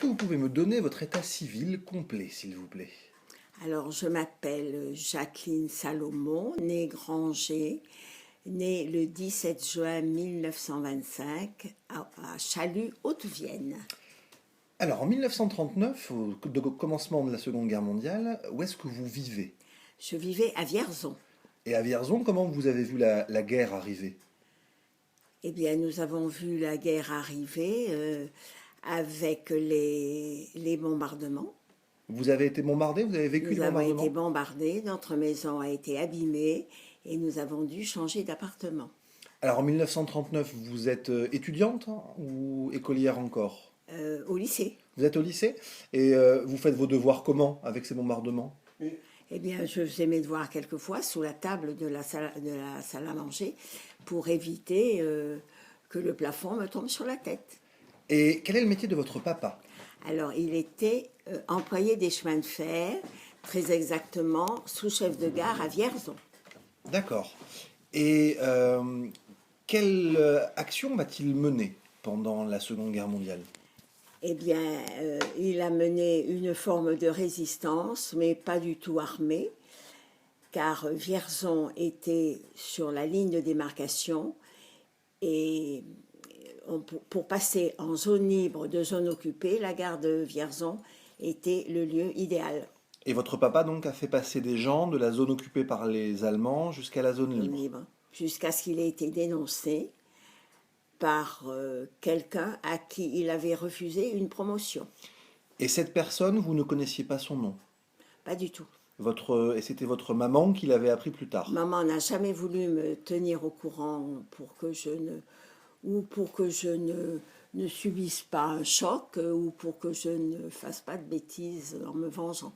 que vous pouvez me donner votre état civil complet, s'il vous plaît? Alors, je m'appelle Jacqueline Salomon, née Granger, née le 17 juin 1925 à Chalut, Haute-Vienne. Alors, en 1939, au commencement de la Seconde Guerre mondiale, où est-ce que vous vivez? Je vivais à Vierzon. Et à Vierzon, comment vous avez vu la guerre arriver? Eh bien, nous avons vu la guerre arriver avec les bombardements. Vous avez été bombardé? Vous avez vécu les Nous avons bombardements? été bombardés, notre maison a été abîmée et nous avons dû changer d'appartement. Alors, en 1939, vous êtes étudiante ou écolière encore? Au lycée. Vous êtes au lycée? Et vous faites vos devoirs comment avec ces bombardements? Eh bien, je faisais mes devoirs quelquefois sous la table de la salle à manger pour éviter que le plafond me tombe sur la tête. Et quel est le métier de votre papa? Alors, il était employé des chemins de fer, très exactement sous-chef de gare à Vierzon. D'accord. Et quelle action va-t-il mener pendant la Seconde Guerre mondiale? Eh bien, il a mené une forme de résistance, mais pas du tout armée, car Vierzon était sur la ligne de démarcation et pour passer en zone libre de zone occupée, la gare de Vierzon était le lieu idéal. Et votre papa donc a fait passer des gens de la zone occupée par les Allemands jusqu'à la zone libre. Jusqu'à ce qu'il ait été dénoncé par quelqu'un à qui il avait refusé une promotion. Et cette personne, vous ne connaissiez pas son nom? Pas du tout. Et c'était votre maman qui l'avait appris plus tard? Maman n'a jamais voulu me tenir au courant pour que je ne subisse pas un choc ou pour que je ne fasse pas de bêtises en me vengeant.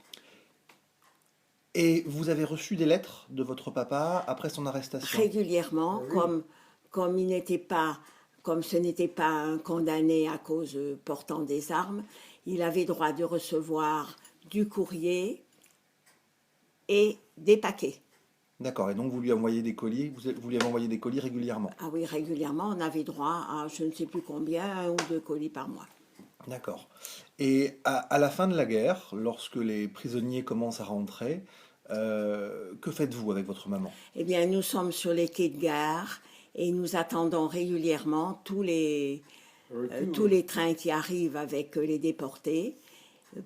Et vous avez reçu des lettres de votre papa après son arrestation? Régulièrement, comme ce n'était pas un condamné à cause portant des armes, il avait droit de recevoir du courrier et des paquets. D'accord, et donc vous lui envoyez des colis, vous lui avez envoyé des colis régulièrement? Ah oui, régulièrement, on avait droit à je ne sais plus combien, 1 ou 2 colis par mois. D'accord. Et à la fin de la guerre, lorsque les prisonniers commencent à rentrer, que faites-vous avec votre maman? Eh bien, nous sommes sur les quais de gare et nous attendons régulièrement tous les trains qui arrivent avec les déportés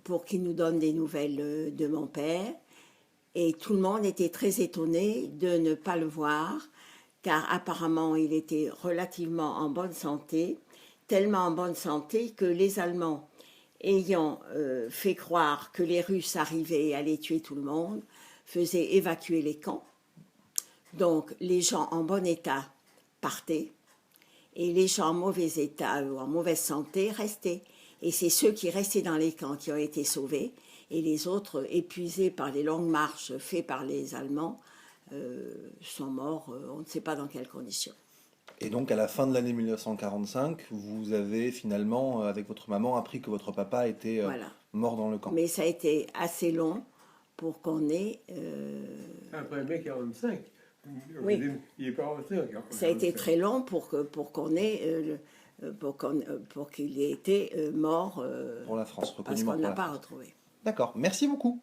pour qu'ils nous donnent des nouvelles de mon père. Et tout le monde était très étonné de ne pas le voir, car apparemment il était relativement en bonne santé, tellement en bonne santé que les Allemands, ayant fait croire que les Russes arrivaient et allaient tuer tout le monde, faisaient évacuer les camps. Donc les gens en bon état partaient, et les gens en mauvais état ou en mauvaise santé restaient. Et c'est ceux qui restaient dans les camps qui ont été sauvés, et les autres, épuisés par les longues marches faites par les Allemands, sont morts, on ne sait pas dans quelles conditions. Et donc à la fin de l'année 1945, vous avez finalement, avec votre maman, appris que votre papa était Voilà. mort dans le camp. Mais ça a été assez long pour qu'on ait... Après mai 45. Oui. Il n'est pas rentré en 45. Ça a été très long pour qu'on ait... pour qu'il ait été mort Pour la France, parce reconnu qu'on mort ne pour l'a la pas France. retrouvé. D'accord, merci beaucoup.